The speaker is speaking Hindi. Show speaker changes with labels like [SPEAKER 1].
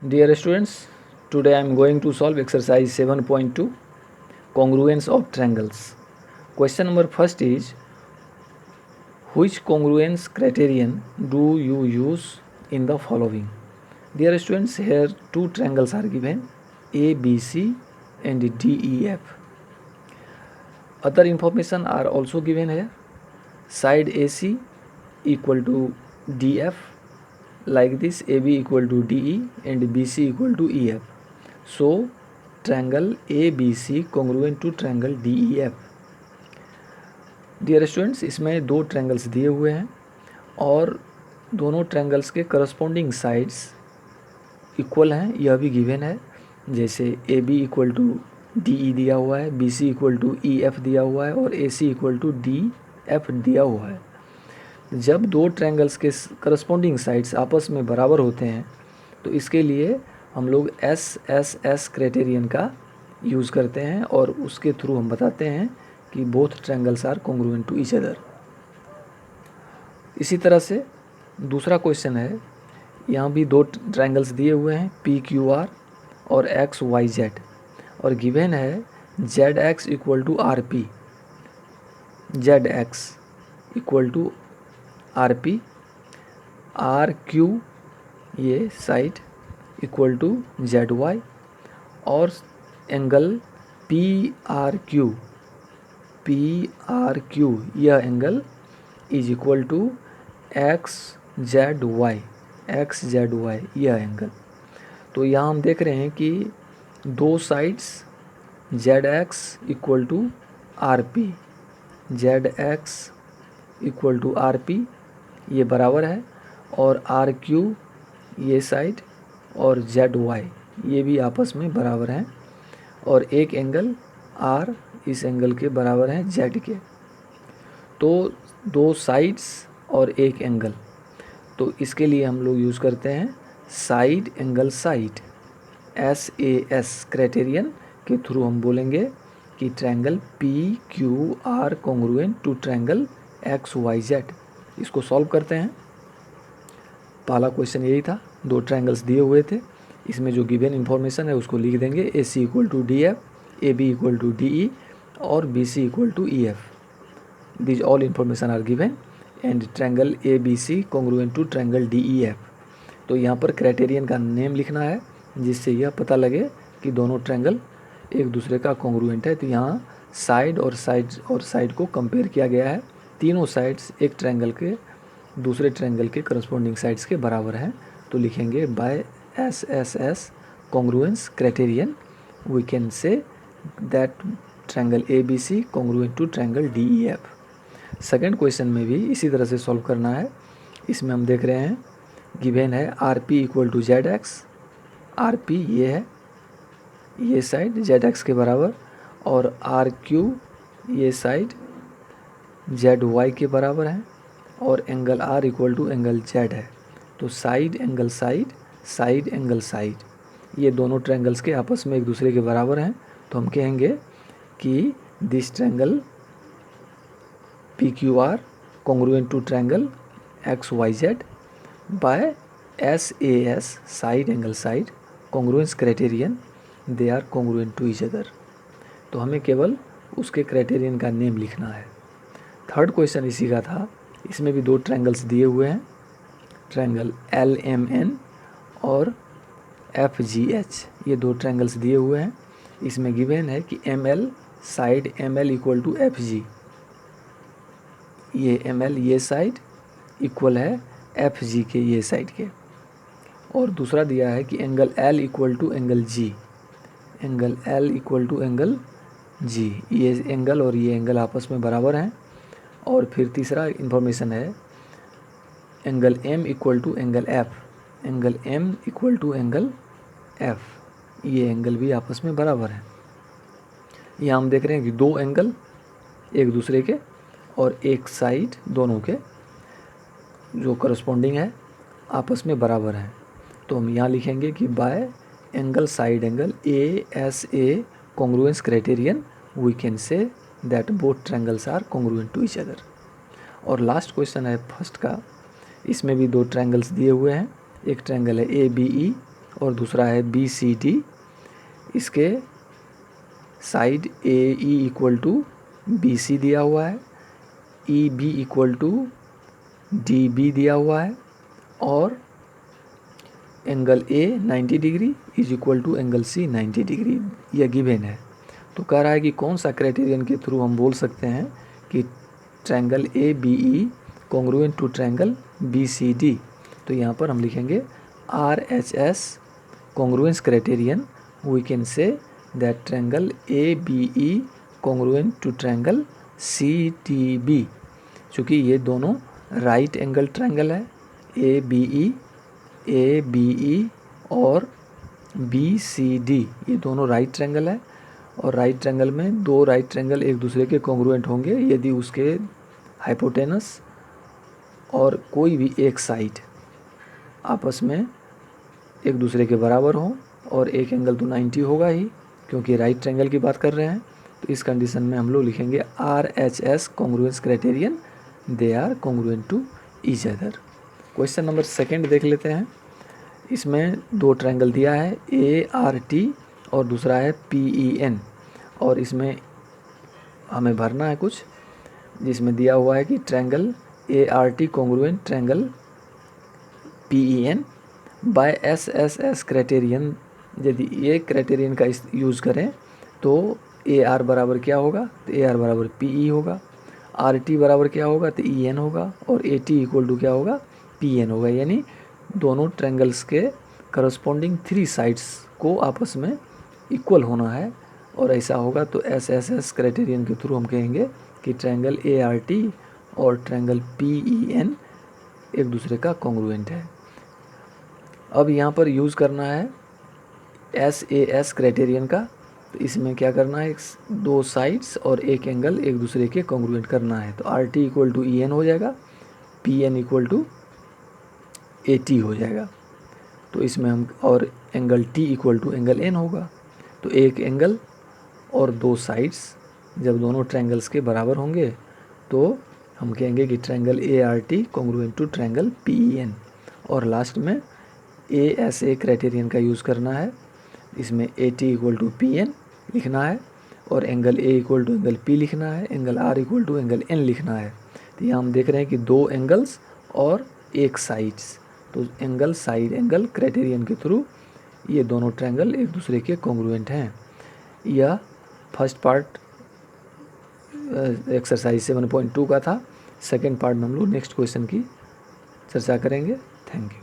[SPEAKER 1] Dear students, today I am going to solve exercise 7.2 congruence of triangles. Question number first is, which congruence criterion do you use in the following? Dear students, here two triangles are given, ABC and DEF. Other information are also given here. Side AC equal to DF, like this, AB equal to DE and BC equal to EF. So triangle ABC congruent to triangle DEF. Dear students, इसमें दो ट्रायंगल्स दिए हुए हैं और दोनों ट्रायंगल्स के करस्पॉन्डिंग साइड्स इक्वल हैं, यह भी गिवन है। जैसे A B equal to D E दिया हुआ है, B C equal to E F दिया हुआ है और A C equal to D F दिया हुआ है। जब दो ट्रायंगल्स के करस्पॉन्डिंग साइड्स आपस में बराबर होते हैं तो इसके लिए हम लोग एस क्राइटेरियन का यूज़ करते हैं और उसके थ्रू हम बताते हैं कि both triangles are congruent to each other. इसी तरह से दूसरा क्वेश्चन है, यहाँ भी दो ट्रायंगल्स दिए हुए हैं पी क्यू आर और एक्स वाई जेड और गिवन है Z X equal to R P, Z X equal to R P, R Q ये side equal to Z Y और एंगल पी आर क्यू यह angle is equal to X Z Y यह एंगल। तो यहाँ हम देख रहे हैं कि दो sides Z X equal to R P, Z X equal to R P ये बराबर है और आर क्यू ये साइड और जेड वाई ये भी आपस में बराबर हैं और एक एंगल आर इस एंगल के बराबर है जेड के। तो दो साइड्स और एक एंगल, तो इसके लिए हम लोग यूज़ करते हैं side angle side, SAS criterion के थ्रू हम बोलेंगे कि triangle P Q R congruent to triangle X Y Z. इसको सॉल्व करते हैं। पहला क्वेश्चन यही था, दो ट्रायंगल्स दिए हुए थे, इसमें जो गिवन इन्फॉर्मेशन है उसको लिख देंगे, AC equal to D F, A B equal to D E और B C equal to E F. These all information are given and triangle A B C congruent to triangle D E F. तो यहाँ पर क्राइटेरियन का नेम लिखना है जिससे यह पता लगे कि दोनों ट्रायंगल एक दूसरे का कॉन्ग्रुएंट है। तो यहाँ साइड और साइड को कंपेयर किया गया है, तीनों साइड्स एक ट्रायंगल के दूसरे ट्रायंगल के करस्पॉन्डिंग साइड्स के बराबर हैं। तो लिखेंगे bye SSS congruence criterion we can say that triangle ABC congruent to triangle DEF। Second question में भी इसी तरह से सॉल्व करना है। इसमें हम देख रहे हैं गिवन है R P equal to Z X, R P ये है ये साइड जेड एक्स के बराबर और आर क्यू ये साइड जेड वाई के बराबर है और angle R equal to angle Z है। तो साइड एंगल साइड ये दोनों ट्रायंगल्स के आपस में एक दूसरे के बराबर हैं। तो हम कहेंगे कि this triangle P Q R congruent to triangle X Y Z by SAS side angle side congruence criterion they are congruent to each other. तो हमें केवल उसके क्राइटेरियन का नेम लिखना है। थर्ड क्वेश्चन इसी का था, इसमें भी दो ट्रायंगल्स दिए हुए हैं, ट्रायंगल LMN और FGH ये दो ट्रायंगल्स दिए हुए हैं। इसमें गिवन है कि ML side ML equal to FG, ये ML ये साइड इक्वल है FG के ये साइड के। और दूसरा दिया है कि angle L equal to angle G, angle L equal to angle G ये एंगल और ये एंगल आपस में बराबर हैं। और फिर तीसरा इन्फॉर्मेशन है angle M equal to angle F, angle M equal to angle F ये एंगल भी आपस में बराबर हैं। यहाँ हम देख रहे हैं कि दो एंगल एक दूसरे के और एक साइड दोनों के जो करस्पॉन्डिंग है आपस में बराबर हैं। तो हम यहाँ लिखेंगे कि by angle side angle ASA congruence criterion we can say that both triangles are congruent to each other. और लास्ट क्वेश्चन है फर्स्ट का, इसमें भी दो ट्रायंगल्स दिए हुए हैं, एक ट्रायंगल है ABE और दूसरा है BCD। इसके side AE equal to BC दिया हुआ है, EB इक्वल टू DB दिया हुआ है, और angle A 90 degree is equal to angle C 90 degree, यह गिवन है। तो कह रहा है कि कौन सा क्राइटेरियन के थ्रू हम बोल सकते हैं कि triangle ABE congruent to triangle BCD। तो यहाँ पर हम लिखेंगे RHS congruence criterion, we can say that triangle ABE congruent to triangle CTB। चूँकि ये दोनों राइट एंगल ट्रायंगल है, ABE और BCD ये दोनों राइट ट्रायंगल है, और राइट ट्रायंगल में दो राइट ट्रायंगल एक दूसरे के कॉन्ग्रुएंट होंगे यदि उसके हाइपोटेनस और कोई भी एक साइड आपस में एक दूसरे के बराबर हो, और एक एंगल तो 90 होगा ही क्योंकि राइट ट्रायंगल की बात कर रहे हैं। तो इस कंडीशन में हम लोग लिखेंगे RHS congruence criterion, they are congruent to each other. Question number 2 देख लेते हैं। इसमें दो ट्रायंगल दिया है ART और दूसरा है PEN, और इसमें हमें भरना है कुछ, जिसमें दिया हुआ है कि triangle ART congruent triangle PEN by SSS criterion. यदि ये क्राइटेरियन का यूज़ करें तो AR बराबर क्या होगा, तो AR बराबर PE होगा, RT बराबर क्या होगा, तो EN होगा, और AT इक्वल टू क्या होगा, PN होगा। यानी दोनों ट्रायंगल्स के करस्पॉन्डिंग 3 साइड्स को आपस में इक्वल होना है, और ऐसा होगा तो SSS क्राइटेरियन के थ्रू हम कहेंगे कि ट्रायंगल ART और ट्रायंगल PEN एक दूसरे का कॉन्ग्रुएंट है। अब यहाँ पर यूज़ करना है SAS क्राइटेरियन का। तो इसमें क्या करना है, दो साइड्स और एक एंगल एक दूसरे के कॉन्ग्रुएंट करना है। तो RT इक्वल टू EN हो जाएगा, PN इक्वल टू AT हो जाएगा। तो इसमें हम, और angle T equal to angle N होगा। तो एक एंगल और दो साइड्स जब दोनों ट्रायंगल्स के बराबर होंगे तो हम कहेंगे कि triangle ART congruent to triangle PEN। और लास्ट में ASA क्राइटेरियन का यूज़ करना है। इसमें AT इक्वल टू PN लिखना है, और angle A equal to angle P लिखना है, angle R equal to angle N लिखना है। तो यहाँ हम देख रहे हैं कि दो एंगल्स और एक साइड्स, तो एंगल साइड एंगल क्राइटेरियन के थ्रू ये दोनों ट्रायंगल एक दूसरे के कॉन्ग्रुएंट हैं। यह फर्स्ट पार्ट एक्सरसाइज 7.2 का था। सेकंड पार्ट में हम लोग नेक्स्ट क्वेश्चन की चर्चा करेंगे। Thank you.